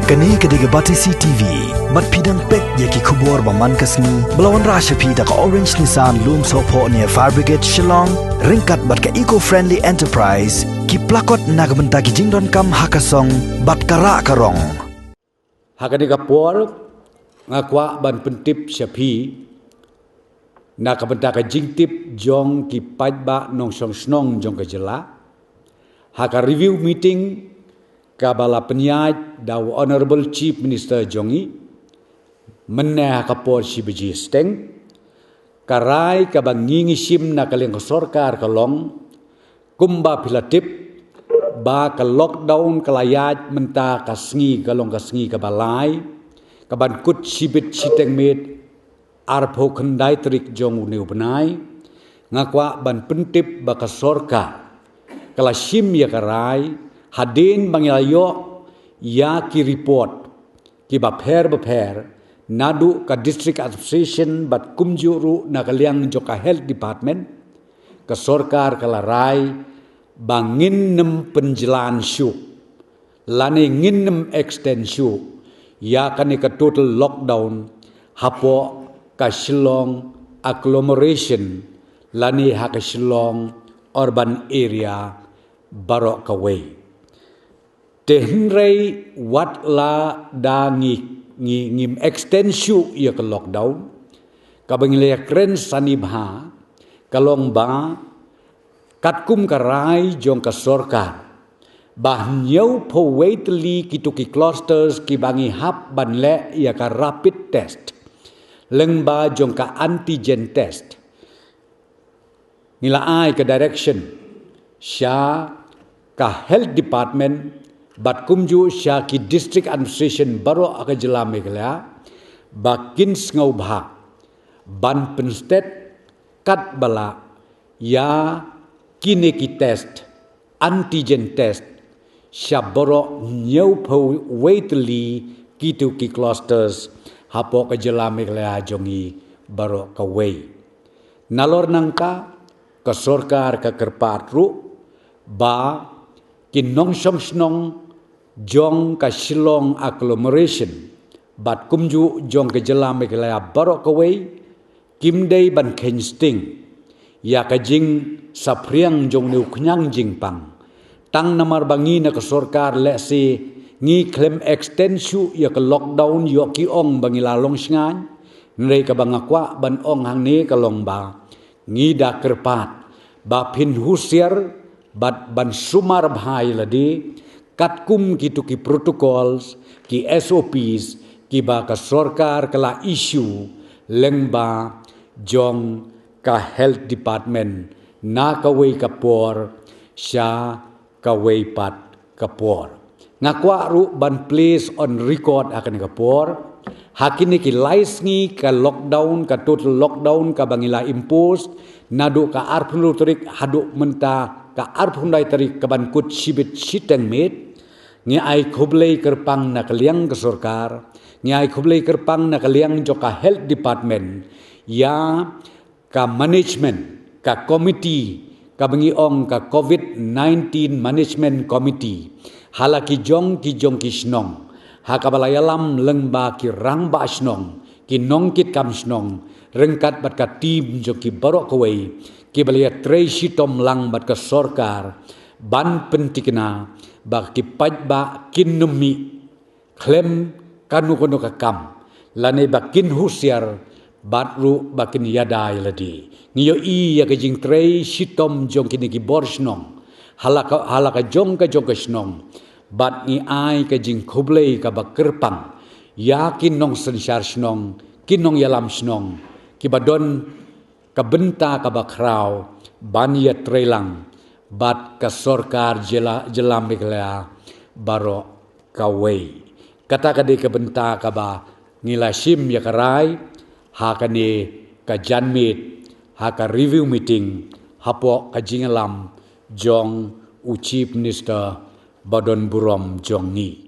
Kani kediga Batisi TV, mat pidang pek yaki kubur baman kasni, belawan rasha pida ka Orange Nissan Loom Sopo near Fire Brigade Shillong, ringkat bat ka eco-friendly enterprise, ki plakot nagbenta ki jingdon kam hakasong, bat kara karong. Hakani ka por, ngakwa ban pentip syapi, nakabenta ka jingtip jong ki pajba nong song snong jong ka jela, haka review meeting, kabala penyaj daw Honorable Chief Minister Jongi meneh kapor si beji steng karai kabangingi sim na kaleng sorkar kalong kumba pilatip ba ka lockdown kalayaj menta kasngi kalong kasngi kabalai kaban kut sibit siteng med arpo kendai trik jong uneu benai ngakwa ban pentip ba ka sorkar kala sim ya karai hadin bangilayo ya ki report ki baper nadu ka district association bat kumjuru na kaliang joka health department ka sorkar kalarai bangin nem penjelan syu lane nginem extend syu ya kani ka total lockdown hapo ka Shillong agglomeration lane ha ka Shillong urban area barok kawai Tehnrei wat la da ngim extension ia ke lockdown kabangilaya kren sanibha kalong ba katkum karai jong ka sorkar bah nyau po waitli kituki clusters ki bangi hap banle ia ka rapid test leng ba jong ka antigen test nila ai ka direction sya ka health department bat kumju sya ki district administration baro aka jela Meghalaya bakin ngau bha ban penstet kat bala ya kine ki test antigen test sya baro nyau po waitli kitu ki clusters hapo ka jela Meghalaya jongi baro ka wei nalor nangka ka sorkar ka kerpat ru ba kinong song snong jong ka Shillong agglomeration bat kumju jong ka jela Meghalaya barok kawai kimdei ban kensting ya ka jing sapriang jong neu knyang jingpang tang namar bangi na ka sorkar le si ngi claim extension ya ka lockdown yo ki ong bangi lalong sngan nrei ka bangakwa ban ong hang ne ka long ba ngi da kerpat ba pin husier bat ban sumar bhai ladi katkum kitu ki protocols ki SOPs ki ba ka sorkar kala issue lengba jong ka health department na kawai kapor sya kawai pat kapor ngakwa ru ban place on record akan kapor hakini ki laisngi ka lockdown ka total lockdown ka bangila impose nadu ka arpun tarik hadu menta ka arpun dai tarik ka ban kut sibit siteng med ngi ai khoblei kerpang na kaliang ke sorkar ngi ai khoblei kerpang na kaliang joka health department ya ka management ka committee ka bangi ong ka COVID-19 management committee halaki jong ki snong hakabalayalam lengba ki rangba snong ki nongkit kam snong rengkat bat ka tim joki barok kawai ki balaya trei sitom lang bat ka sorkar ban pentikna bak ki pajba kinumi klem kanu kono ka kam lane bakin husiar batru bakin yadai ladi ngiyo i ya ka jing trei sitom jong kini ki borsnong halaka jong ka snong bat ni ai ka jing khoblei ka bakerpang yakin nong sensyar snong kinong yalam snong ki badon ka benta ka bakrau ban ya trelang bat ka sorkar jela Meghalaya baro kawai kata kade ka benta ka ba ngila sim ya karai hakane ka janmit haka review meeting hapo ka jingalam jong u chief minister badon burom jong ni